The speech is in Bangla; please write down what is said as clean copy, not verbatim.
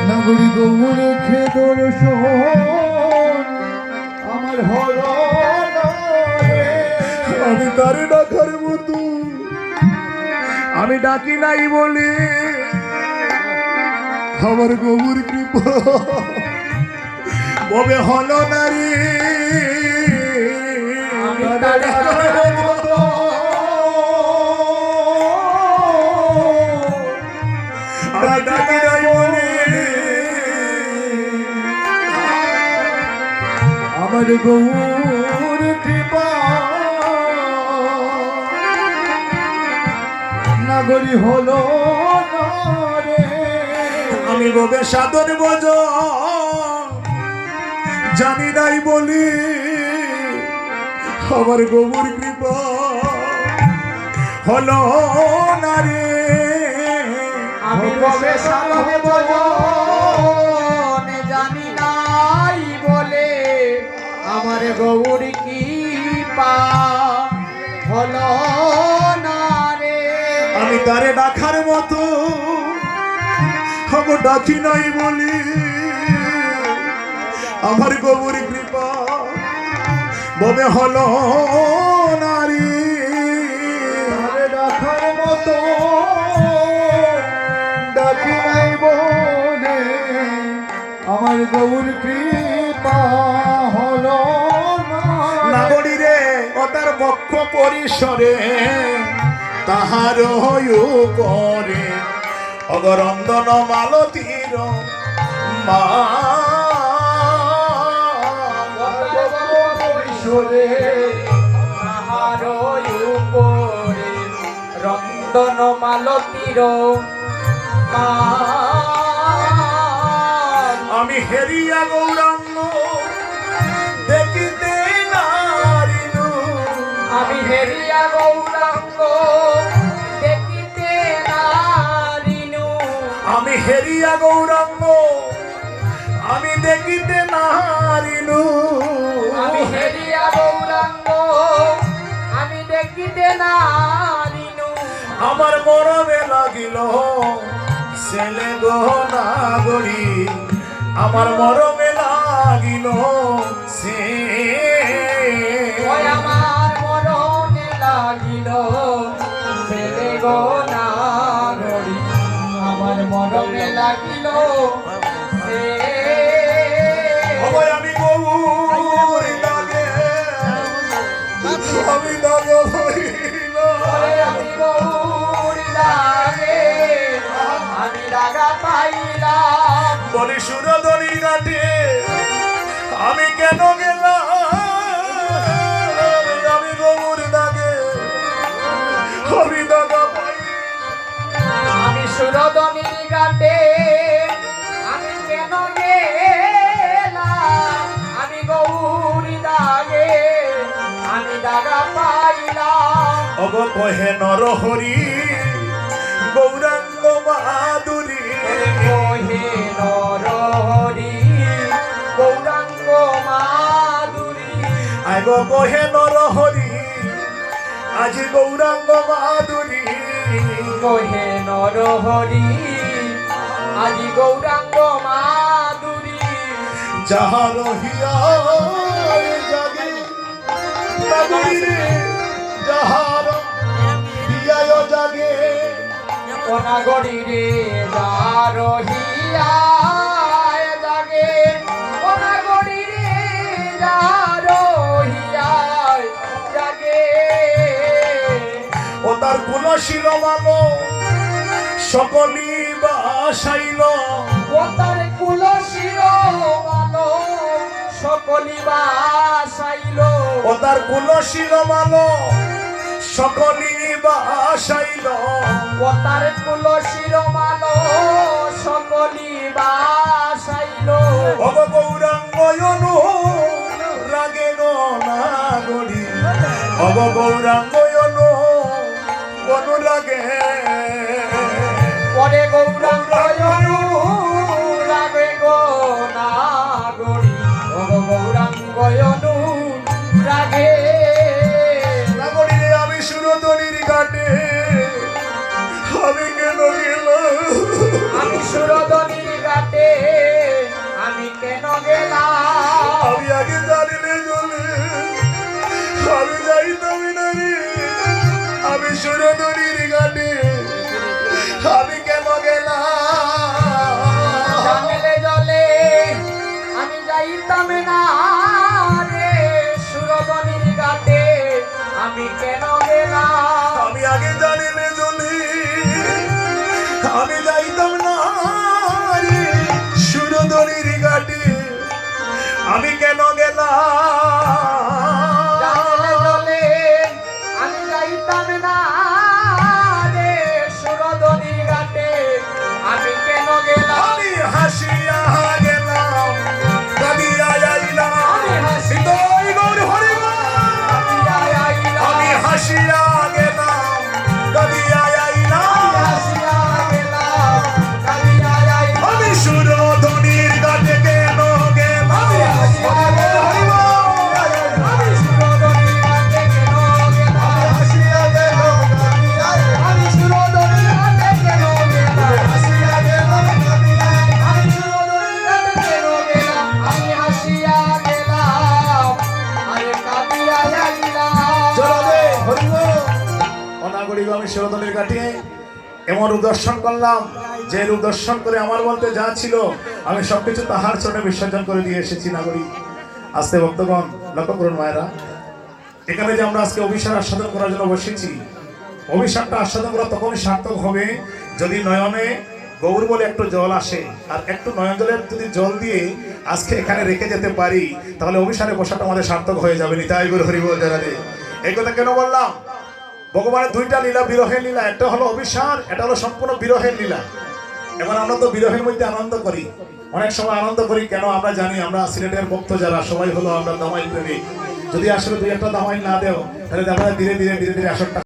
নাগরি গৌর খেদর আমার হল আমি তারে ডাকার মতো আমি ডাকি নাই বলে আমার গৌর কৃপা ববে হল না রে আমার গৌর কৃপা নাগরি হলো রে আমি ববে সাধন বজ জানি নাই বলি আমার গৌর কৃপা হলো না রে আমি ববে সাধন বজ জানি নাই বলে আমার গৌর কৃপা হলো না রে আমি তারে ডাকার মতো আমি ডাকি নাই বলি আমার গৌর কৃপা ববে হলো না রে তারে ডাকার মতো ডাকি নাই বলে আমার গৌর কৃপা হলো নাগরী রে ও তার বক্ষ পরিসরে তাহার উপরে অগরন্দন মালতীর মা পরিসরে তাহার উপরে রন্দন মালতীর মা আমি হেরিয়া গৌরাঙ্গ দেখিতে নারিনু আমি হেরিয়া গৌরাঙ্গ দেখিতে নারিনু আমি হেরিয়া গৌরাঙ্গ আমি দেখিতে নারিনু আমি হেরিয়া গৌরাঙ্গ আমি দেখিতে নারিনু আমার মরমে লাগিল ছেলে গো নাগরী আমার মরমে লাগিল সে আমার মরণে লাগিল ছেলে গো নাগরী আমার মরণে লাগিল সে আমি গৌর লাগে আমি দাগা হইল আমি গৌর লাগে আমি রাগা পাইলাম বলি সুরধনী ঘাটে আমি কেন গেলাম আমি গৌর দাগে আমি দাগা পাই আমি সুরধনী ঘাটে আমি কেন গেলাম আমি গৌরী দাগে আমি দাগা পাইলাম অব কহে নরহরি গৌরাঙ্গ মাধুরী কহে নরহরি গৌরাঙ্গ মাধুরী আগ কহে নরহরি আজি গৌরাঙ্গ মাধুরী কহে নরহরি আজি গৌরাঙ্গ মাধুরী যাহার হিয়া জাগে নাগরী রে যাহার হিয়ায় জাগে অনাগরী রে যারহিয়ায় জাগে অনাগরী রে যারহিয়ায় জাগে ও তার কুলশীল মানো সকলি বাসাইল ও তার কুলশির মানো সকলি বাসাইল ও তার কুলশীল মানো সকলি বাসাইল ও তার কুলশির মানো সকলি বাসাইল অব গৌরাঙ্গ অনু রাগে নাগরী অব গৌরাঙ্গ অনুরাগে পরে গৌরাঙ্গ রাগে গো নাগরী ও গৌরাঙ্গ রাগে নাগরী আমি সুরধনীর ঘাটে আমি সুরধনির ঘাটে আমি কেন গেলাম আমি আগে জানিলে চলে আমি যাইতাম না রে আমি সুরধনির ঘাটে আমি কেন গেলাম জানলে জলে আমি যাইতাম না রে সুরধনির ঘাটে আমি কেন গেলাম আমি আগে জানিলে চলে আমি যাইতাম না রে সুরধনির ঘাটে আমি কেন গেলাম জানলে জলে আমি যাইতাম না রে সুরধনির ঘাটে আমি কেন গেলাম আমি হাসিয়া গেলাম কাঁদিয়া আইলাম আমি হাসি- হৃদয় গৌর হরি বল। আমি হাসিয়া গেলাম কাঁদিয়া আইলাম আমি সুরধনির ঘাটে কেন গেলাম হরি বল। হাসিয়া গেলাম কাঁদিয়া হাসিয়া গেলাম কাঁদিয়া চলো রে হরি বল। অনাগরিক আমি সুরধনির ঘাটে এমন রূপ দর্শন করলাম যে রূপ দর্শন করে আমার বলতে যা ছিল আমি সবকিছু তাহার চরণে বিসর্জন করে দিয়ে এসেছি নাগরিক। আস্তে ভক্তগণ লক্ষ্য করুন মায়েরা, এখানে যে আমরা আজকে অভিশাপ আস্বাদন করার জন্য বসেছি, অভিশাপটা আস্বাদন করা তখনই সার্থক হবে যদি নয়নে গৌর বলে একটু জল আসে, আর একটু নয়ন জলের যদি জল দিয়ে আজকে এখানে রেখে যেতে পারি তাহলে অভিশাপে বসাটা আমাদের সার্থক হয়ে যাবে। নিতাই গৌর হরি বল জানালে। এই কথা কেন বললাম? ভগবানের দুইটা লীলা, বিরহের লীলা, একটা হলো অভিশাপ, এটা হলো সম্পূর্ণ বিরহের লীলা। এবার আমরা তো বিরহের মধ্যে আনন্দ করি, অনেক সময় আনন্দ করি কেন আমরা জানি, আমরা সিলেটের ভক্ত যারা সবাই হলো আমরা দামাইল প্রেমিক। যদি আসলে দুই একটা দামাইল না দেও তাহলে আমরা ধীরে ধীরে আসরটা